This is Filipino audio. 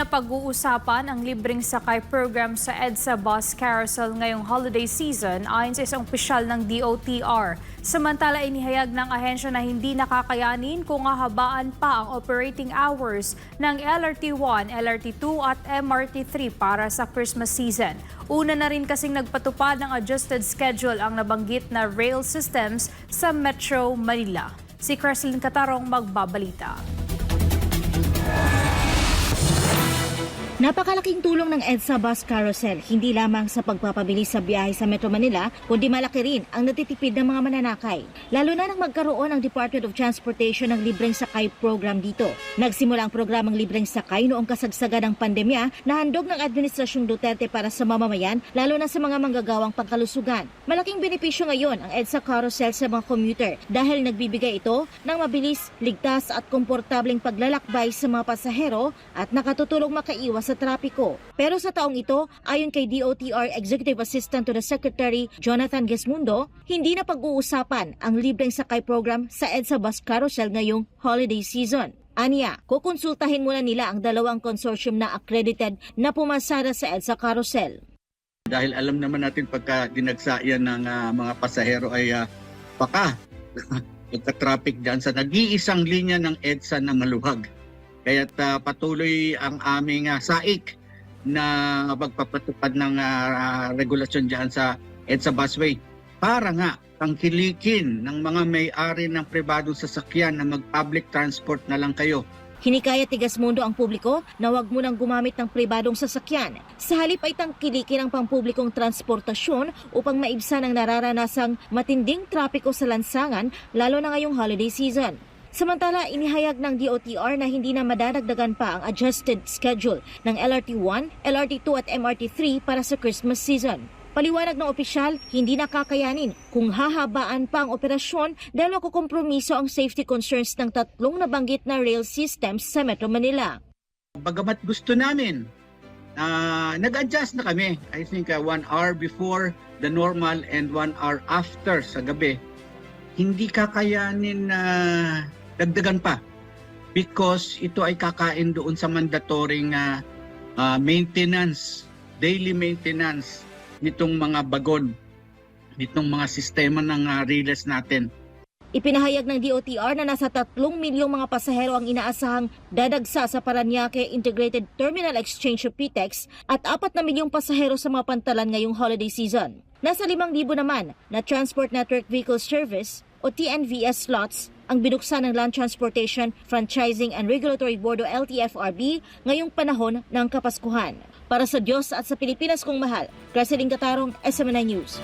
na pag-uusapan ang libreng sakay program sa EDSA Bus Carousel ngayong holiday season ayon sa isang opisyal ng DOTR. Samantala, inihayag ng ahensya na hindi nakakayanin kung hahabaan pa ang operating hours ng LRT1, LRT2 at MRT3 para sa Christmas season. Una na rin kasing nagpatupad ng adjusted schedule ang nabanggit na rail systems sa Metro Manila. Si Creslin Catarong magbabalita. Napakalaking tulong ng EDSA Bus Carousel hindi lamang sa pagpapabilis sa biyahe sa Metro Manila, kundi malaki rin ang natitipid ng mga mananakay. Lalo na nang magkaroon ng Department of Transportation ng libreng sakay program dito. Nagsimula ang programang libreng sakay noong kasagsagan ng pandemya na handog ng Administrasyong Duterte para sa mamamayan, lalo na sa mga manggagawang pangkalusugan. Malaking benepisyo ngayon ang EDSA Carousel sa mga commuter dahil nagbibigay ito ng mabilis, ligtas at komportableng paglalakbay sa mga pasahero at nakatutulong makaiwas sa trapiko. Pero sa taong ito, ayon kay DOTR Executive Assistant to the Secretary Jonathan Gesmundo, hindi na pag-uusapan ang libreng sakay program sa EDSA Bus Carousel ngayong holiday season. Aniya, kukonsultahin muna nila ang dalawang consortium na accredited na pumasada sa EDSA Carousel. Dahil alam naman natin pagka dinagsa yan ng mga pasahero ay baka pagka-traffic dyan sa nag-iisang linya ng EDSA na maluwag. Kaya't patuloy ang aming saik na pagpapatupad ng regulasyon dyan sa EDSA Busway para nga tangkilikin ng mga may-ari ng pribadong sasakyan na mag-public transport na lang kayo. Hinikayat ni Gesmundo ang publiko na huwag munang gumamit ng pribadong sasakyan. Sa halip ay tangkilikin ang pampublikong transportasyon upang maibsan ang nararanasang matinding trapiko sa lansangan lalo na ngayong holiday season. Samantala, inihayag ng DOTR na hindi na madadagdagan pa ang adjusted schedule ng LRT1, LRT2 at MRT3 para sa Christmas season. Paliwanag ng opisyal, hindi nakakayanin kung hahabaan pa ang operasyon dahil makukompromiso ang safety concerns ng tatlong nabanggit na rail systems sa Metro Manila. Bagamat gusto namin, nag-adjust na kami. I think 1 hour before the normal and 1 hour after sa gabi. Hindi kakayanin na dagdagan pa because ito ay kakain doon sa mandatory maintenance, daily maintenance nitong mga bagon, nitong mga sistema ng relays natin. Ipinahayag ng DOTR na nasa 3 milyong mga pasahero ang inaasahang dadagsa sa Parañaque Integrated Terminal Exchange o PTEX at 4 na milyong pasahero sa mga pantalan ngayong holiday season. Nasa 5,000 naman na Transport Network Vehicle Service o TNVS slots ang binuksan ng Land Transportation, Franchising and Regulatory Board o LTFRB ngayong panahon ng Kapaskuhan. Para sa Diyos at sa Pilipinas kong mahal, Creslin Catarong, SMNI News.